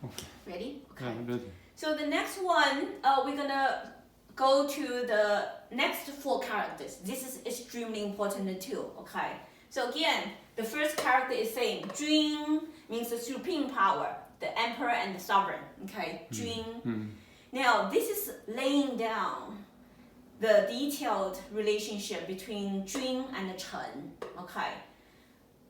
Okay. Ready? Okay. Yeah, ready. So the next one, we're gonna go to the next 4 characters. This is extremely important too. Okay. So again, the first character is same.君 means the supreme power, the emperor and the sovereign. Okay.君. Now this is laying down the detailed relationship between Jun and Chen. Okay.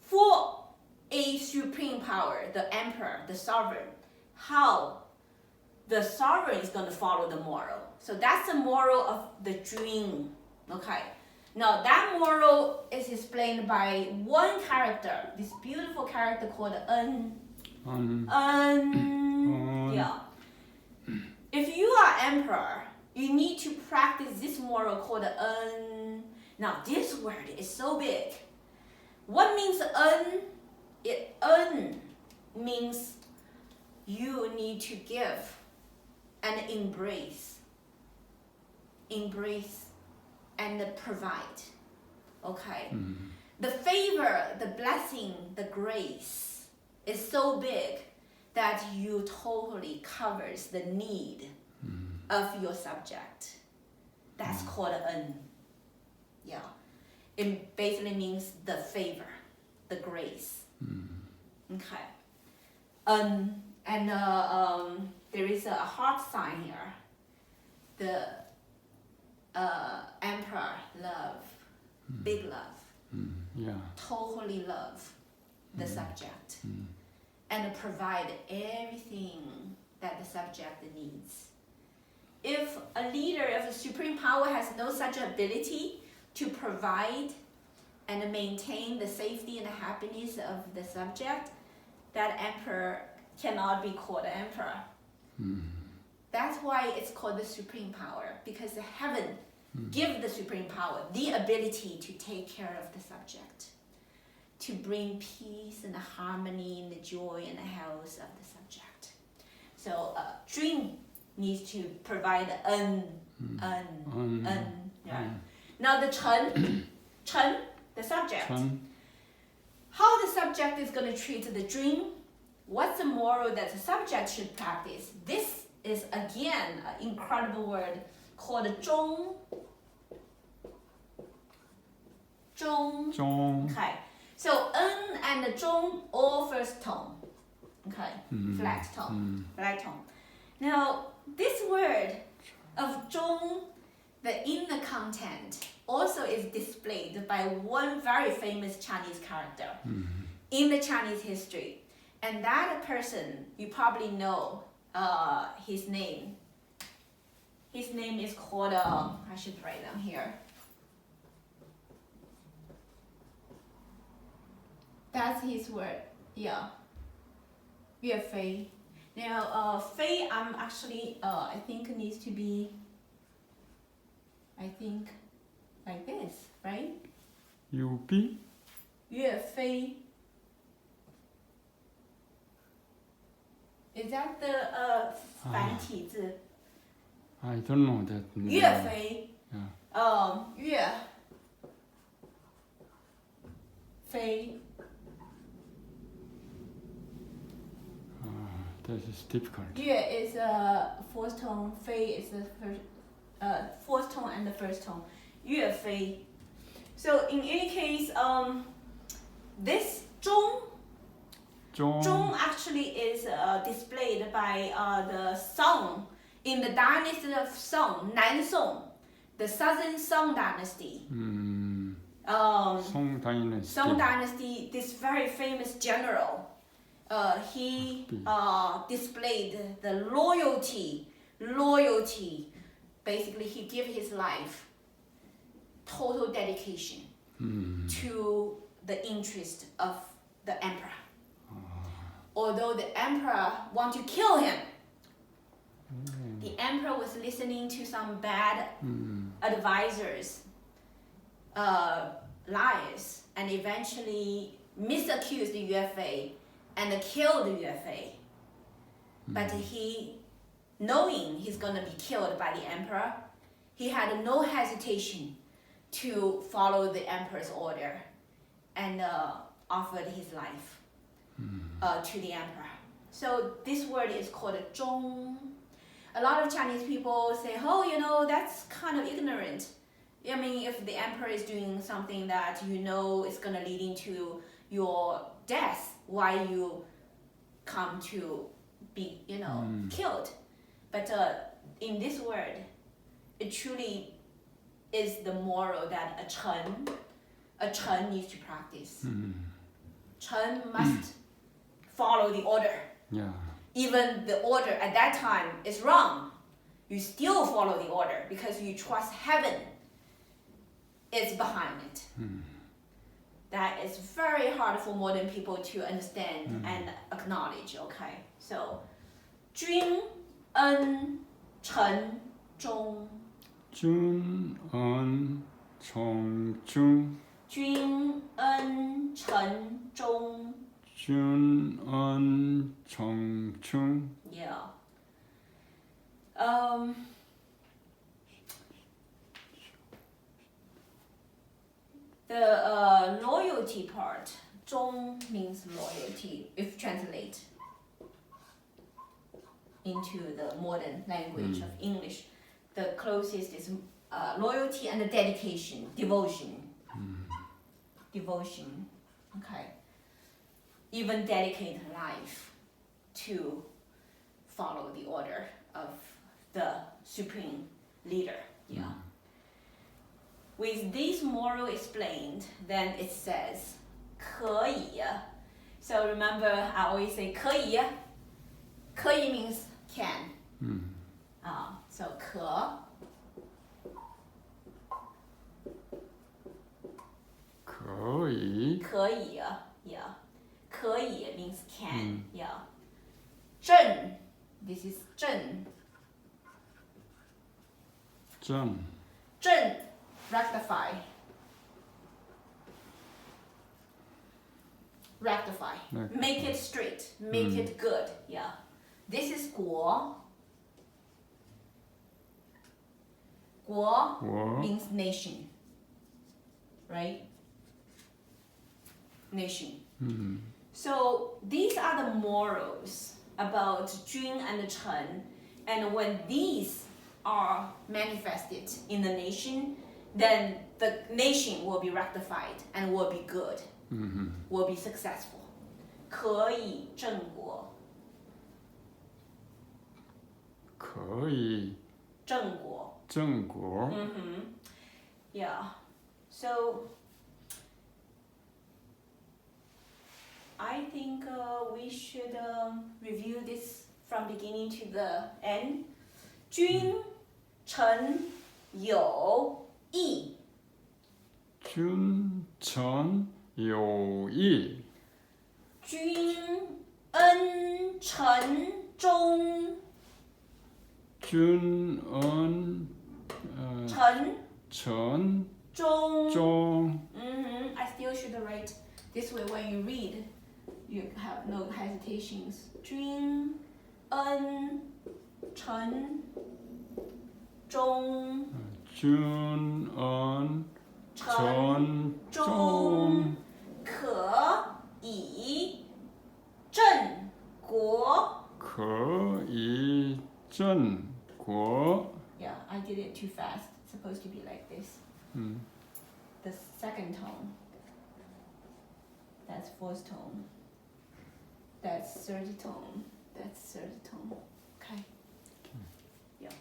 For a supreme power, the emperor, the sovereign, how the sovereign is going to follow the moral. So that's the moral of the Jun. Okay. Now that moral is explained by one character, this beautiful character called En. Yeah. If you are emperor, you need to practice this moral called En. Now this word is so big. What means En? En means you need to give and embrace and provide. Okay. The favor, the blessing, the grace is so big that you totally covers the need of your subject. That's called En. Yeah. It basically means the favor, the grace. Okay. And there is a heart sign here. The emperor love, big love. Yeah. Totally love the subject and provide everything that the subject needs. If a leader of a supreme power has no such ability to provide and maintain the safety and the happiness of the subject, that emperor cannot be called emperor. That's why it's called the supreme power, because heaven gives the supreme power the ability to take care of the subject, to bring peace and harmony and the joy and the health of the subject. So Jun needs to provide En. Yeah. Now the Chen, the subject. How the subject is going to treat the Jun? What's the moral that the subject should practice? This is again an incredible word called Zhong. Okay. So En and Zhong all first tone. Okay. Flat tone. Now this word of Zhong, the inner content, also is displayed by one very famous Chinese character in the Chinese history. And that person, you probably know his name. His name is called, I should write down here. That's his word, yeah. Yue Fei. Now, Fei, I'm actually, I think needs to be, like this, right? You be? Yue Fei. Is that the 繁体字? I don't know that. 岳飞. Yeah. 岳飞. That is difficult. 岳 is a fourth tone, Fei is the first, fourth tone and the first tone. 岳飞. So in any case, this 中 actually is displayed by the Song in the dynasty of Song, Nan Song, the southern Song dynasty. Song Dynasty. Song dynasty, this very famous general, he displayed the loyalty. Basically, he gave his life, total dedication to the interest of the emperor. Although the emperor want to kill him, the emperor was listening to some bad advisors, liars, and eventually misaccused Yue Fei and killed Yue Fei. But he, knowing he's gonna be killed by the emperor, he had no hesitation to follow the emperor's order and offered his life to the emperor. So this word is called 忠. A lot of Chinese people say, oh, you know, that's kind of ignorant. I mean, if the emperor is doing something that you know is going to lead into your death, why you come to be, you know, killed? But in this word, it truly is the moral that a chen needs to practice. Chen must follow the order. Yeah. Even the order at that time is wrong, you still follow the order because you trust heaven is behind it. That is very hard for modern people to understand and acknowledge. Okay, so 君恩臣忠. 君恩臣忠. 君恩臣忠. 君恩臣忠. Yeah. The loyalty part, 忠 means loyalty, if translate into the modern language of English. The closest is loyalty and dedication, devotion. Devotion, okay. Even dedicate life to follow the order of the supreme leader. Yeah. With this moral explained, then it says 可以. So remember, I always say 可以. 可以 means can. So 可. 可以. 可以, yeah. 可以 means can, yeah. 正, this is 正. 正. 正, rectify. Rectify. Make it straight, make it good, yeah. This is 国. 国 means nation, right? Nation. So these are the morals about 君 and 臣, and when these are manifested in the nation, then the nation will be rectified and will be good, will be successful. 可以正国. 可以正国. 正国. Yeah. So I think we should review this from beginning to the end. 君臣有义. 君臣有义. 君恩臣忠. 君恩臣忠. I still should write this way when you read. You have no hesitations. 君恩臣忠. 君恩臣忠. 可以正国. 可以正国. Yeah, I did it too fast. It's supposed to be like this. The second tone. That's fourth tone. That's third tone. That's third tone. Okay. Yeah.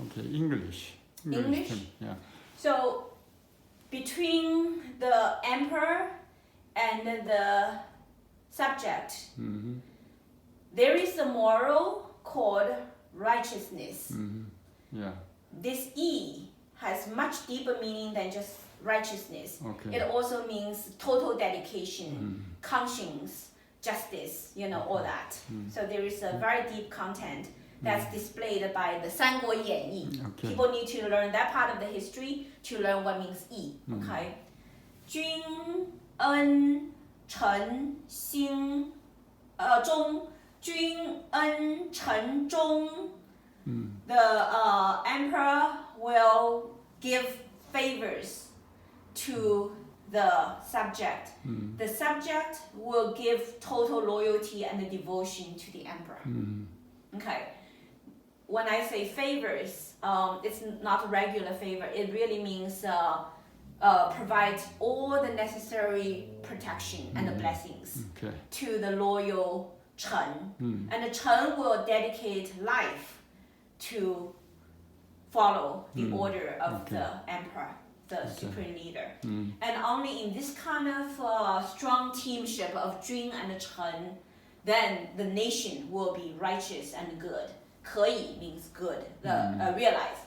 Okay, English. English? Yeah. So between the emperor and the subject, there is a moral called righteousness. Yeah. This E has much deeper meaning than just righteousness. Okay. It also means total dedication, conscience, justice, you know, all that. So there is a very deep content that's displayed by the 三国演义. Okay. People need to learn that part of the history to learn what means E. Okay. 君恩臣心忠. 君恩臣忠. The emperor will give favors to the subject. The subject will give total loyalty and devotion to the emperor. Okay. When I say favors, it's not a regular favor. It really means provide all the necessary protection and the blessings to the loyal Chen. And the Chen will dedicate life to follow the order of the emperor, the supreme leader. And only in this kind of strong teamship of Jun and Chen, then the nation will be righteous and good. 可以 means good, realize.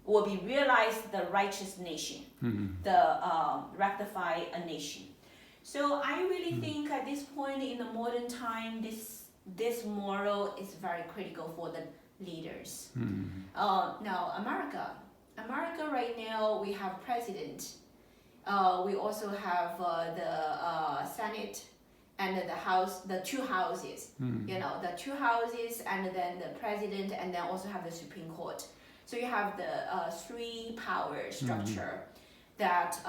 Will be realized the righteous nation, the rectify a nation. So I really think at this point in the modern time, this moral is very critical for the leaders. Now America right now we have president. We also have the Senate and the House, the two houses. You know, the two houses and then the president, and then also have the Supreme Court. So you have the three power structure that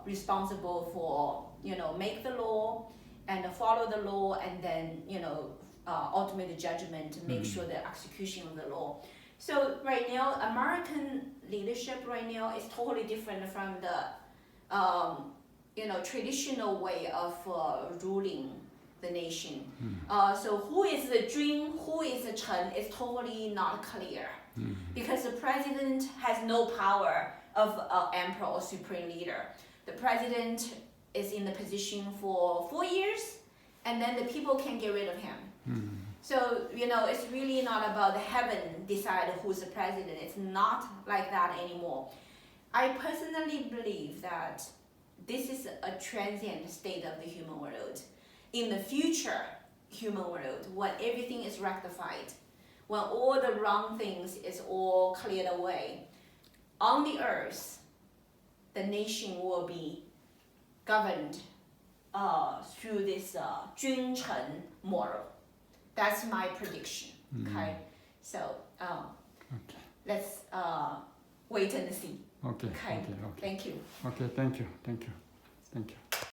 responsible for, you know, make the law and follow the law, and then, you know, ultimate judgment to make sure the execution of the law. So right now, American leadership right now is totally different from the, you know, traditional way of ruling the nation. So who is the Jun, who is the Chen is totally not clear. Because the president has no power of emperor or supreme leader. The president is in the position for 4 years, and then the people can get rid of him. So, you know, it's really not about the heaven decide who's the president. It's not like that anymore. I personally believe that this is a transient state of the human world. In the future human world, when everything is rectified, when all the wrong things is all cleared away, on the earth, the nation will be governed through this Jun Chen moral. That's my prediction. Okay, so let's wait and see. Okay. Okay. Thank you. Okay, thank you.